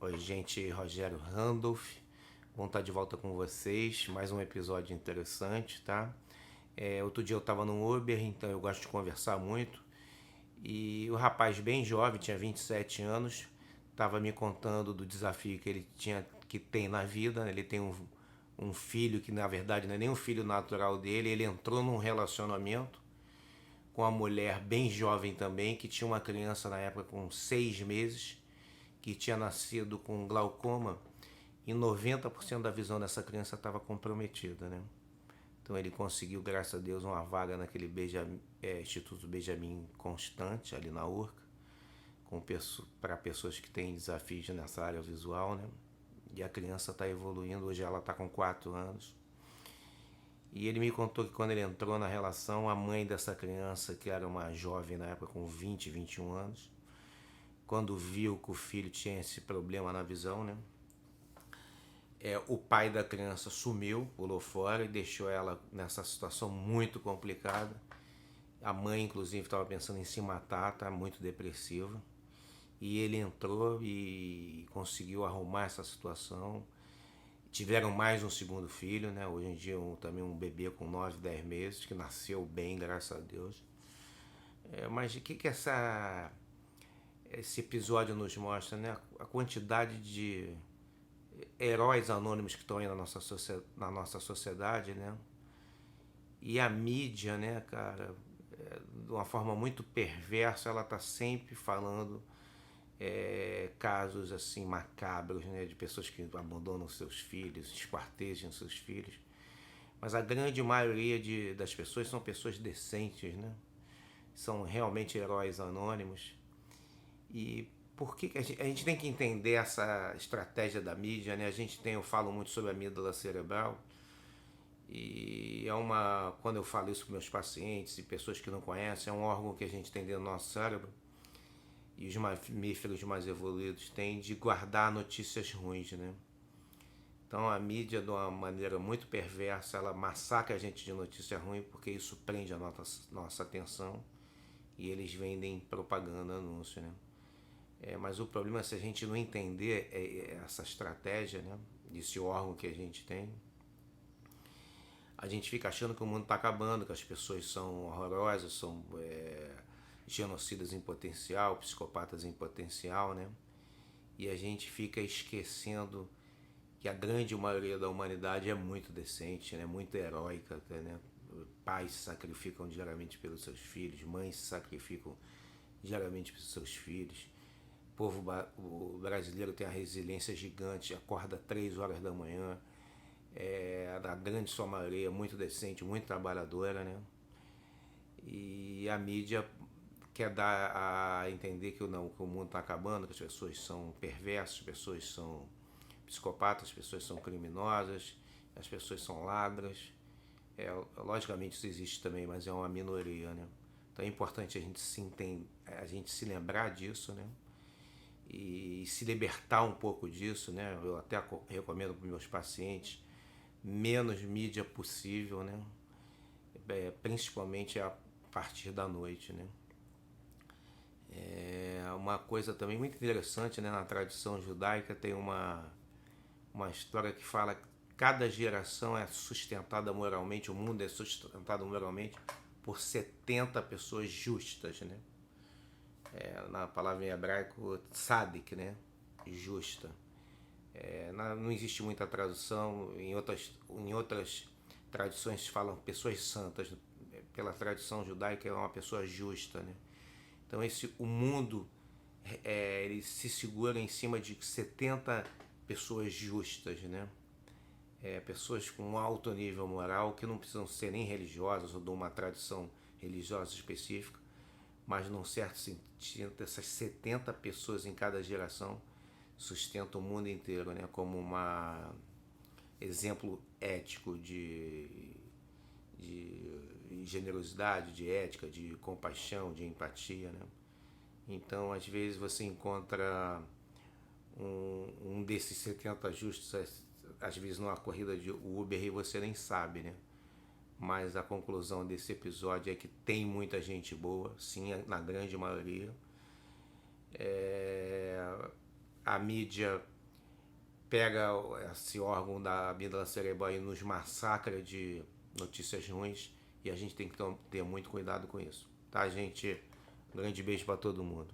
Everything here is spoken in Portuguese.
Oi, gente, Rogério Randolph. Bom estar de volta com vocês. Mais um episódio interessante, tá? Outro dia eu estava no Uber, então eu gosto de conversar muito. E o rapaz bem jovem, tinha 27 anos, estava me contando do desafio que ele tem na vida. Ele tem um filho que na verdade não é nem um filho natural dele. Ele entrou num relacionamento com uma mulher bem jovem também, que tinha uma criança na época com 6 meses, que tinha nascido com glaucoma, e 90% da visão dessa criança estava comprometida, né? Então ele conseguiu, graças a Deus, uma vaga naquele Instituto Benjamin Constante, ali na Urca, para pessoas que têm desafios nessa área visual, né? E a criança está evoluindo, hoje ela está com 4 anos. E ele me contou que quando ele entrou na relação, a mãe dessa criança, que era uma jovem na época com 20, 21 anos, quando viu que o filho tinha esse problema na visão, né? O pai da criança sumiu, pulou fora e deixou ela nessa situação muito complicada. A mãe, inclusive, estava pensando em se matar, tá muito depressiva. E ele entrou e conseguiu arrumar essa situação. Tiveram mais um segundo filho, né? Hoje em dia também um bebê com 9, 10 meses, que nasceu bem, graças a Deus. Mas o que esse episódio nos mostra, né? A quantidade de heróis anônimos que estão aí na nossa sociedade, né? E a mídia, né, cara, de uma forma muito perversa, ela tá sempre falando casos assim macabros, né, de pessoas que abandonam seus filhos, esquartejam seus filhos. Mas a grande maioria das pessoas são pessoas decentes, né? São realmente heróis anônimos. E por que a gente tem que entender essa estratégia da mídia, né? Eu falo muito sobre a amígdala cerebral, e quando eu falo isso para meus pacientes e pessoas que não conhecem, é um órgão que a gente tem dentro do nosso cérebro, e os mamíferos mais evoluídos têm, de guardar notícias ruins, né? Então a mídia, de uma maneira muito perversa, ela massacra a gente de notícia ruim, porque isso prende a nossa atenção, e eles vendem propaganda, anúncio, né? Mas o problema é se a gente não entender essa estratégia, né, desse órgão que a gente tem, a gente fica achando que o mundo está acabando, que as pessoas são horrorosas, são genocidas em potencial, psicopatas em potencial, né? E a gente fica esquecendo que a grande maioria da humanidade é muito decente, né, muito heróica, né? Pais se sacrificam diariamente pelos seus filhos, mães se sacrificam diariamente pelos seus filhos. O brasileiro tem a resiliência gigante, acorda 3 horas da manhã, a grande sua maioria muito decente, muito trabalhadora, né? E a mídia quer dar a entender que o mundo está acabando, que as pessoas são perversas, as pessoas são psicopatas, as pessoas são criminosas, as pessoas são ladras. Logicamente isso existe também, mas é uma minoria, né? Então é importante a gente se lembrar disso, né? E se libertar um pouco disso, né? Eu até recomendo para meus pacientes menos mídia possível, né? Principalmente a partir da noite, né? Uma coisa também muito interessante, né? Na tradição judaica tem uma história que fala que cada geração é sustentada moralmente, o mundo é sustentado moralmente por 70 pessoas justas, né? Na palavra em hebraico, tzadik, né? Justa. Não existe muita tradução, em outras tradições falam pessoas santas, pela tradição judaica é uma pessoa justa, né? Então o mundo ele se segura em cima de 70 pessoas justas, né? Pessoas com um alto nível moral, que não precisam ser nem religiosas ou de uma tradição religiosa específica, mas num certo sentido, essas 70 pessoas em cada geração sustentam o mundo inteiro, né? Como um exemplo ético de generosidade, de ética, de compaixão, de empatia, né? Então, às vezes você encontra um desses 70 justos, às vezes numa corrida de Uber, e você nem sabe, né? Mas a conclusão desse episódio é que tem muita gente boa, sim, na grande maioria. A mídia pega esse órgão da amígdala cerebral e nos massacra de notícias ruins, e a gente tem que ter muito cuidado com isso, tá, gente? Um grande beijo para todo mundo.